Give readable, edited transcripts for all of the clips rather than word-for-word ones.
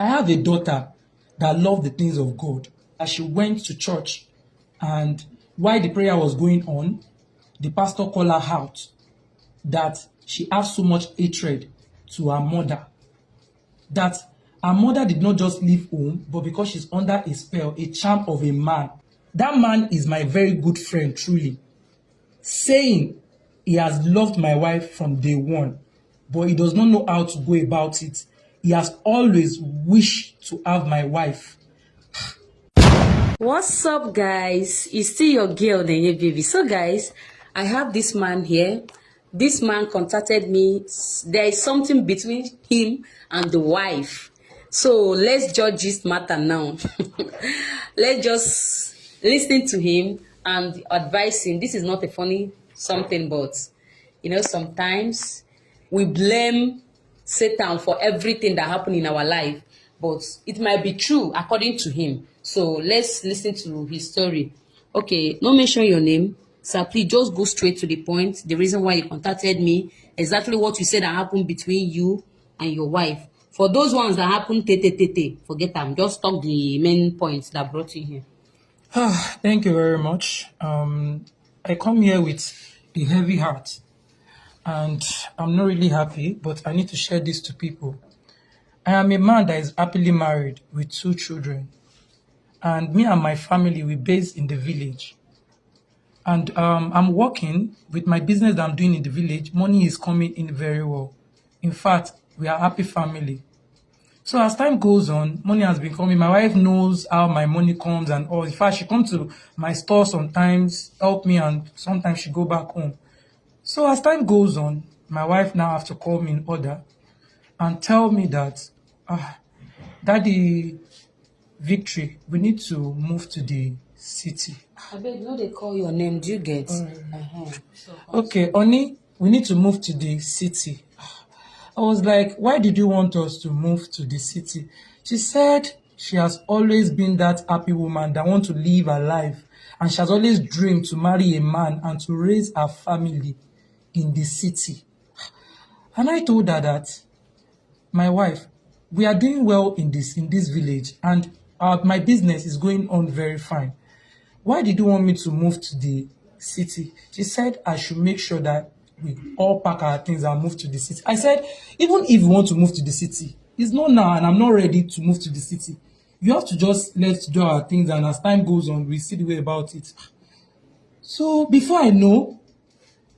I have a daughter that loved the things of God. As she went to church, and while the prayer was going on, the pastor called her out that she has so much hatred to her mother, that her mother did not just leave home, but because she's under a spell, a charm of a man. That man is my very good friend, truly, saying he has loved my wife from day one, but he does not know how to go about it. He has always wished to have my wife. What's up, guys? It's still your girl, the baby. So, guys, I have this man here. This man contacted me. There is something between him and the wife. So let's judge this matter now. Let's just listen to him and advise him. This is not a funny something, but sometimes we blame Satan for everything that happened in our life, but it might be true according to him. So let's listen to his story. Okay, no mention your name, sir. Please just go straight to the point. The reason why you contacted me, exactly what you said that happened between you and your wife. For those ones that happened, forget them. Just talk the main points that brought you here. Thank you very much. I come here with a heavy heart, and I'm not really happy, but I need to share this to people. I am a man that is happily married with 2 children, and me and my family, we based in the village. And I'm working with my business that I'm doing in the village. Money is coming in very well. In fact, we are a happy family. So as time goes on, money has been coming. My wife knows how my money comes and all. In fact, she comes to my store sometimes, help me, and sometimes she go back home. So as time goes on, my wife now have to call me in order and tell me that, Daddy Victory, we need to move to the city. I bet no, they call your name. Do you get? Okay, Oni, we need to move to the city. I was like, why did you want us to move to the city? She said she has always been that happy woman that wants to live her life, and she has always dreamed to marry a man and to raise her family in the city. And I told her that, my wife, we are doing well in this village, and my business is going on very fine. Why did you want me to move to the city? She said I should make sure that we all pack our things and move to the city. I said, even if you want to move to the city, it's not now, and I'm not ready to move to the city. You have to just let's do our things, and as time goes on, we see the way about it. So before I know,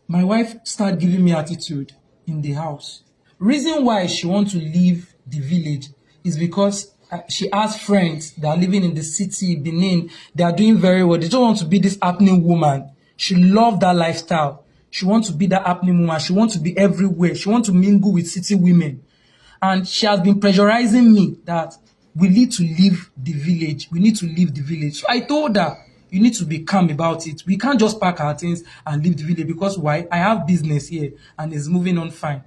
my wife started giving me attitude in the house. Reason why she wants to leave the village is because she has friends that are living in the city, Benin. They are doing very well. They don't want to be this happening woman. She loves that lifestyle. She wants to be that happening woman. She wants to be everywhere. She wants to mingle with city women. And she has been pressurizing me that we need to leave the village. We need to leave the village. So I told her, you need to be calm about it. We can't just pack our things and leave the village, because why? I have business here and it's moving on fine.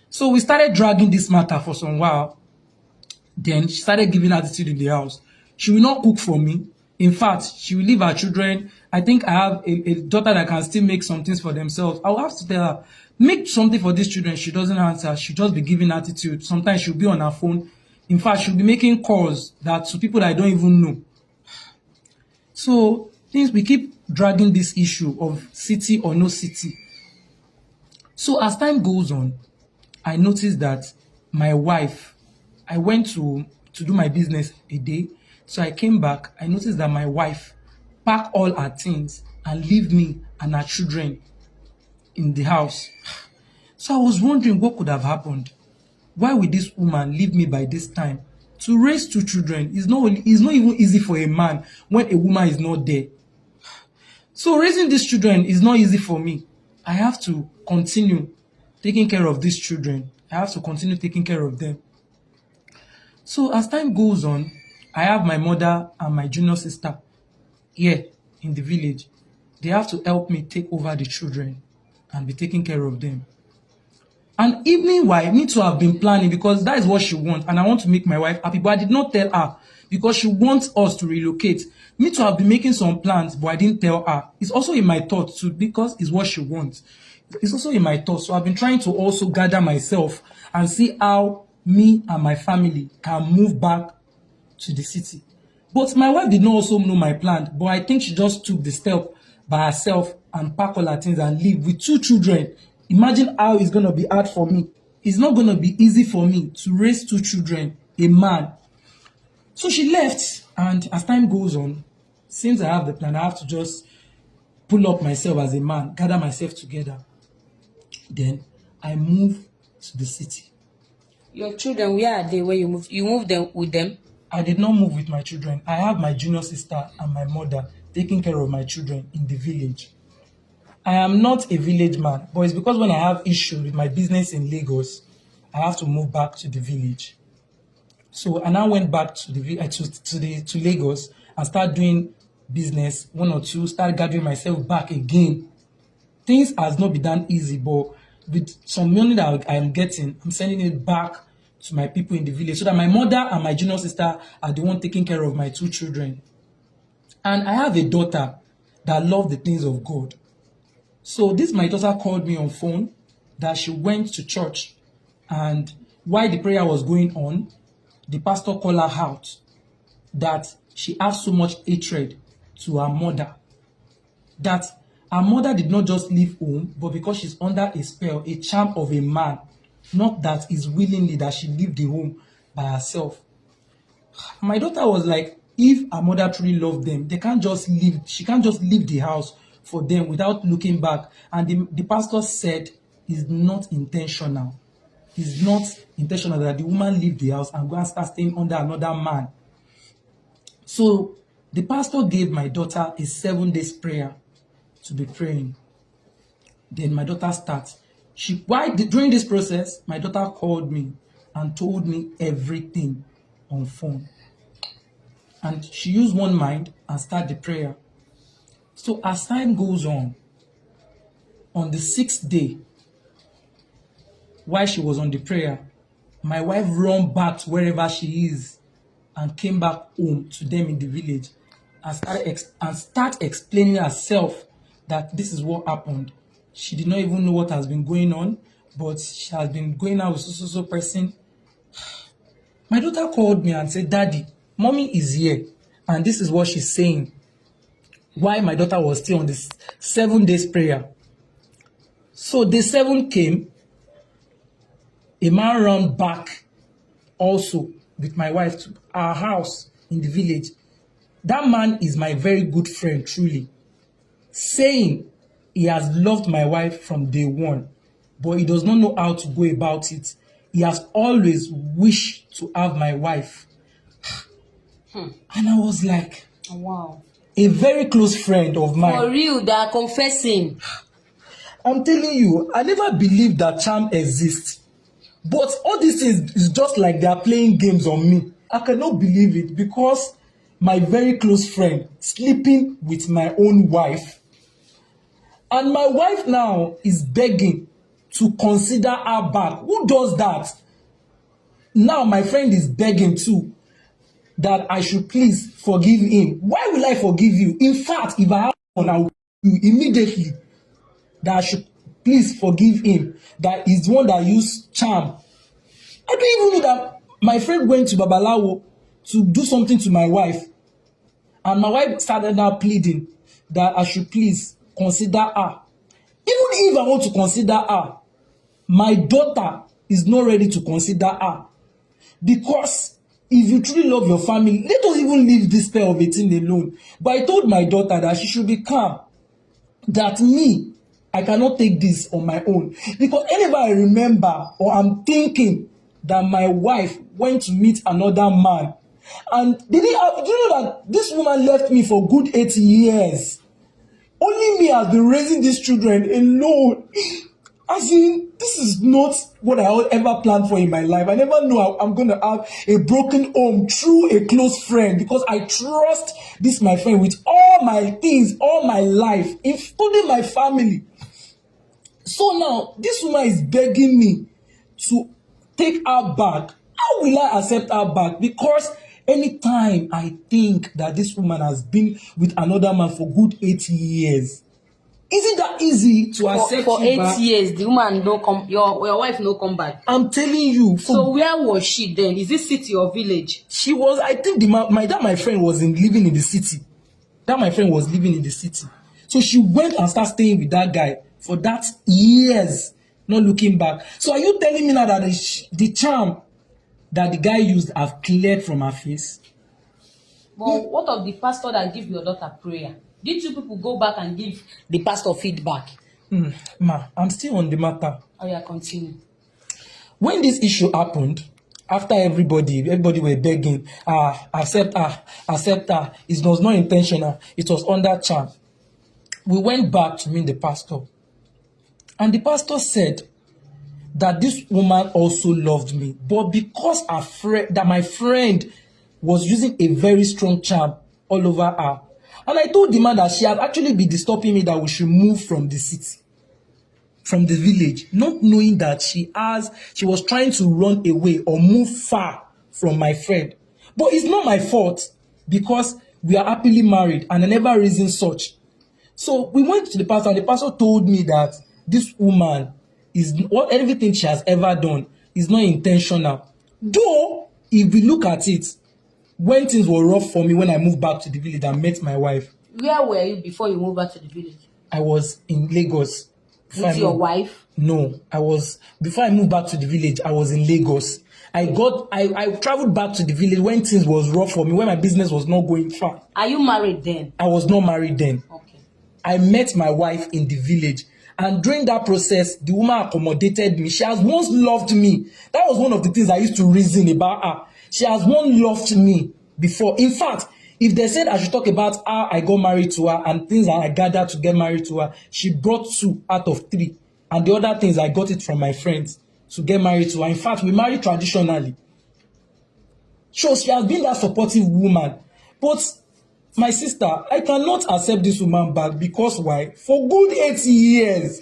So we started dragging this matter for some while. Then she started giving attitude in the house. She will not cook for me. In fact, she will leave her children. I think I have a daughter that can still make some things for themselves. I will have to tell her, make something for these children. She doesn't answer. She'll just be giving attitude. Sometimes she'll be on her phone. In fact, she'll be making calls to people that I don't even know. So things, we keep dragging this issue of city or no city. So as time goes on, I noticed that my wife, I went to do my business a day. So I came back. I noticed that my wife packed all her things and leave me and her children in the house. So I was wondering what could have happened. Why would this woman leave me by this time? To raise 2 children is not even easy for a man when a woman is not there. So raising these children is not easy for me. I have to continue taking care of these children. I have to continue taking care of them. So as time goes on, I have my mother and my junior sister here in the village. They have to help me take over the children and be taking care of them. And meanwhile, I need to have been planning, because that is what she wants, and I want to make my wife happy. But I did not tell her, because she wants us to relocate. Me to have been making some plans, but I didn't tell her. It's also in my thoughts too, because it's what she wants. It's also in my thoughts. So I've been trying to also gather myself and see how me and my family can move back to the city. But my wife did not also know my plan, but I think she just took the step by herself and pack all her things and leave with 2 children. Imagine how it's going to be hard for me. It's not going to be easy for me to raise 2 children, a man. So she left, and as time goes on, since I have the plan, I have to just pull up myself as a man, gather myself together. Then I move to the city. Your children, where are they when you moved? You moved them with them? I did not move with my children. I have my junior sister and my mother taking care of my children in the village. I am not a village man, but it's because when I have issues with my business in Lagos, I have to move back to the village. So I now went back to to Lagos and start doing business, 1 or 2, start gathering myself back again. Things has not been done easy, but with some money that I am getting, I'm sending it back to my people in the village so that my mother and my junior sister are the one taking care of my 2 children. And I have a daughter that loves the things of God. So this my daughter called me on phone that she went to church, and while the prayer was going on, the pastor called her out that she has so much hatred to her mother, that her mother did not just leave home, but because she's under a spell, a charm of a man, not that is willingly that she leave the home by herself. My daughter was like, if her mother truly loved them, they can't just leave. She can't just leave the house for them without looking back. And the pastor said it's not intentional. It's not intentional that the woman leave the house and go and start staying under another man. So the pastor gave my daughter a 7 days prayer to be praying. Then my daughter starts. During this process, my daughter called me and told me everything on phone. And she used one mind and started the prayer. So as time goes on the 6th day, while she was on the prayer, my wife ran back to wherever she is and came back home to them in the village and started explaining herself that this is what happened. She did not even know what has been going on, but she has been going out with so person. My daughter called me and said, "Daddy, mommy is here, and this is what she's saying." Why my daughter was still on this 7 days prayer. So day 7 came. A man ran back also with my wife to our house in the village. That man is my very good friend, truly, saying he has loved my wife from day 1, but he does not know how to go about it. He has always wished to have my wife. And I was like, wow. A very close friend of mine. For real, they are confessing. I'm telling you, I never believed that charm exists. But all these things is just like they are playing games on me. I cannot believe it because my very close friend sleeping with my own wife. And my wife now is begging to consider her back. Who does that? Now my friend is begging too that I should please forgive him. Why will I forgive you? In fact, if I have one, I will you immediately that I should please forgive him. That is the one that used charm. I don't even know that my friend went to Babalawo to do something to my wife. And my wife started now pleading that I should please consider her. Even if I want to consider her, my daughter is not ready to consider her. Because if you truly love your family, let us even leave this pair of a thing alone. But I told my daughter that she should be calm. That me, I cannot take this on my own. Because whenever I remember or I'm thinking that my wife went to meet another man, and do you know that this woman left me for good 8 years? Only me has been raising these children alone. As in, this is not what I ever planned for in my life. I never knew I'm going to have a broken home through a close friend because I trust this my friend with all my things, all my life, including my family. So now, this woman is begging me to take her back. How will I accept her back? Because anytime I think that this woman has been with another man for good 8 years, Isn't that easy to accept for you 8 back? years? The woman no come. Your wife no come back. I'm telling you. So where was she then? Is it city or village? She was. I think my friend was living in the city. That my friend was living in the city. So she went and started staying with that guy for that years, not looking back. So are you telling me now that the charm that the guy used have cleared from her face? But what of the pastor that give your daughter prayer? Did you people go back and give the pastor feedback? Ma, I'm still on the matter. Oh yeah, continue. When this issue happened, after everybody were begging, accept her. It was not intentional. It was under charm. We went back to meet the pastor. And the pastor said that this woman also loved me. But because that my friend was using a very strong charm all over her. And I told the man that she had actually been disturbing me that we should move from the city, from the village, not knowing that she was trying to run away or move far from my friend. But it's not my fault because we are happily married and I never reasoned such. So we went to the pastor and the pastor told me that this woman everything she has ever done is not intentional. Though, if we look at it, when things were rough for me when I moved back to the village and met my wife. Where were you before you moved back to the village? I was in Lagos. With your wife? No, before I moved back to the village, I was in Lagos. I traveled back to the village when things was rough for me, when my business was not going far. Are you married then? I was not married then. Okay. I met my wife in the village. And during that process, the woman accommodated me. She has once loved me. That was one of the things I used to reason about her. She has once loved me before. In fact, if they said I should talk about how I got married to her and things that I gathered to get married to her, she brought 2 out of 3. And the other things, I got it from my friends to get married to her. In fact, we married traditionally. So she has been that supportive woman. But my sister, I cannot accept this woman back because why? For good 8 years,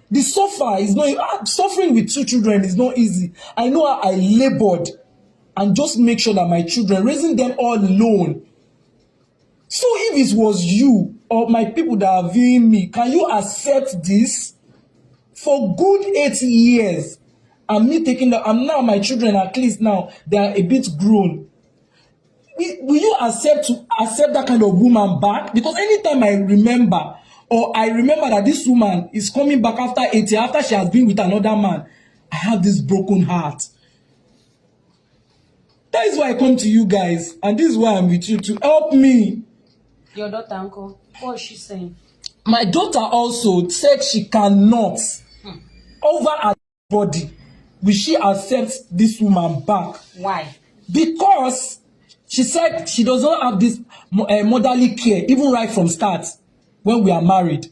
the suffering with 2 children is not easy. I know how I labored and just make sure that my children, raising them all alone. So if it was you or my people that are viewing me, can you accept this? For good 8 years, and me taking and now my children, at least now, they are a bit grown. Will you accept that kind of woman back? Because anytime I remember that this woman is coming back after 8 years, after she has been with another man, I have this broken heart. That is why I come to you guys, and this is why I'm with you to help me. Your daughter, uncle, what is she saying? My daughter also said she cannot, over her body, will she accept this woman back. Why? Because she said she does not have this motherly care, even right from start, when we are married.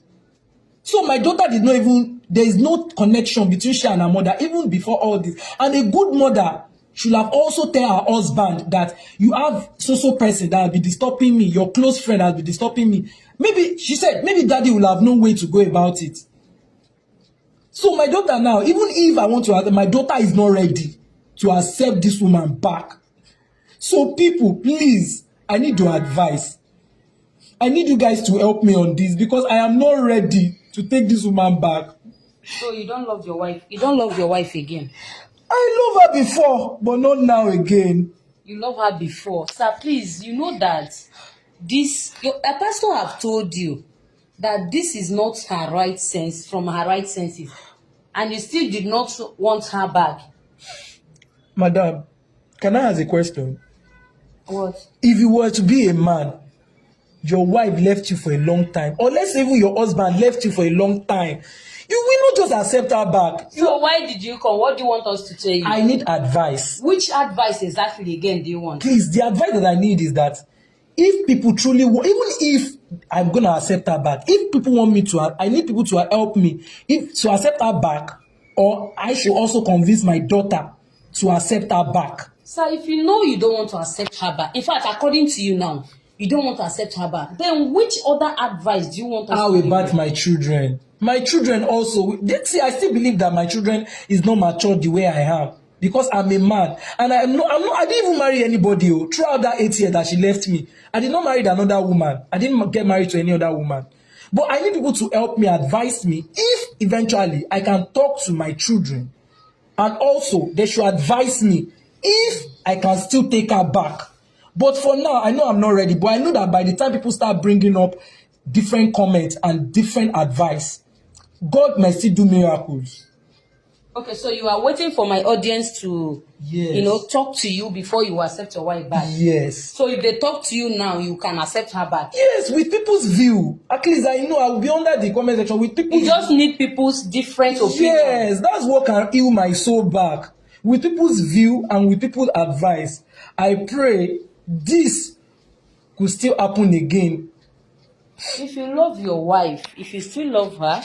So my daughter there is no connection between she and her mother, even before all this. And a good mother should have also tell her husband that you have so person that will be disturbing me, your close friend that will be disturbing me. Maybe, she said, maybe daddy will have no way to go about it. So my daughter now, even if I want to, my daughter is not ready to accept this woman back. So people, please, I need your advice. I need you guys to help me on this because I am not ready to take this woman back. So you don't love your wife? You don't love your wife again? I love her before, but not now again. You love her before. Sir, please, you know that a pastor have told you that this is not her right sense, from her right senses, and you still did not want her back. Madam, can I ask a question? What? If you were to be a man, your wife left you for a long time, or let's say even your husband left you for a long time, you will not just accept her back. So why did you come? What do you want us to tell you? I need advice. Which advice exactly again do you want? Please, the advice that I need is that if people truly want, even if I'm going to accept her back, if people want me to, I need people to help me to accept her back, or I should also convince my daughter to accept her back. Sir, if you know you don't want to accept her back, in fact, according to you now, you don't want to accept her back, then which other advice do you want us to give? How about my children? My children also, see, I still believe that my children is not matured the way I am because I'm a man, and I didn't even marry anybody. Throughout that 8 years that she left me, I did not marry another woman. I didn't get married to any other woman. But I need people to help me, advise me, if eventually I can talk to my children. And also, they should advise me if I can still take her back. But for now, I know I'm not ready. But I know that by the time people start bringing up different comments and different advice, God might still do miracles. Okay, so you are waiting for my audience to, Yes. talk to you before you accept your wife back. Yes. So if they talk to you now, you can accept her back. Yes, with people's view. At least I know I will be under the comment section with people's. You just need people's different opinions. Yes, that's what can heal my soul back. With people's view and with people's advice. I pray this could still happen again. If you love your wife, if you still love her,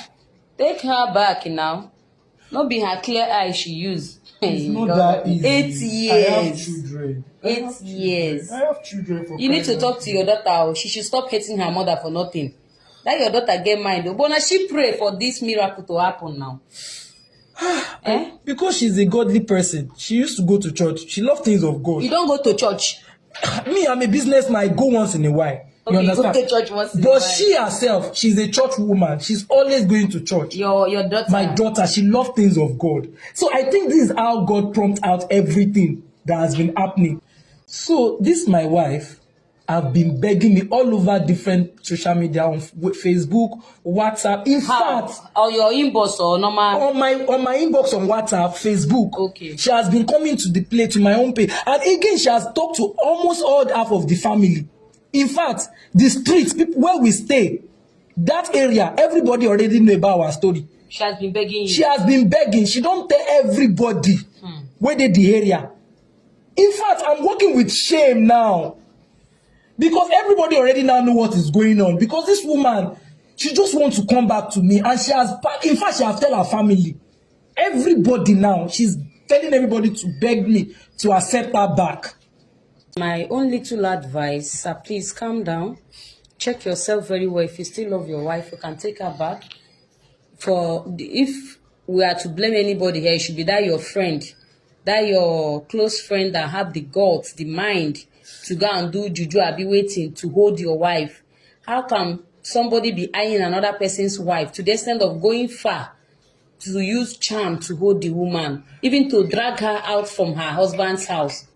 take her back now. Not be her clear eye she use. It's not that easy. 8 years. I have children. 8 years. I have children for You need to talk to your daughter. She should stop hating her mother for nothing. Let your daughter get mind. But now she pray for this miracle to happen now. Because she's a godly person. She used to go to church. She loves things of God. You don't go to church. Me, I'm a businessman. I go once in a while. You understand? Go to church once in a while. But she herself, she's a church woman. She's always going to church. Your daughter. My daughter, she loves things of God. So I think this is how God prompts out everything that has been happening. So this my wife have been begging me all over different social media, on Facebook, WhatsApp. In fact, or your inbox or normal on my inbox on WhatsApp, Facebook. Okay. She has been coming to the play, to my own page, and again she has talked to almost all half of the family. In fact, the streets, people where we stay, that area, everybody already know about our story. She has been begging you. She has been begging. She don't tell everybody where they the area. In fact, I'm working with shame now. Because everybody already now know what is going on. Because this woman, she just wants to come back to me. And she has, in fact, she has told her family. Everybody now, she's telling everybody to beg me to accept her back. My own little advice, sir, please calm down. Check yourself very well. If you still love your wife, you can take her back. If we are to blame anybody here, it should be that your friend, that your close friend that have the guts, the mind to go and do juju, I be waiting to hold your wife. How can somebody be eyeing another person's wife to the extent of going far to use charm to hold the woman, even to drag her out from her husband's house?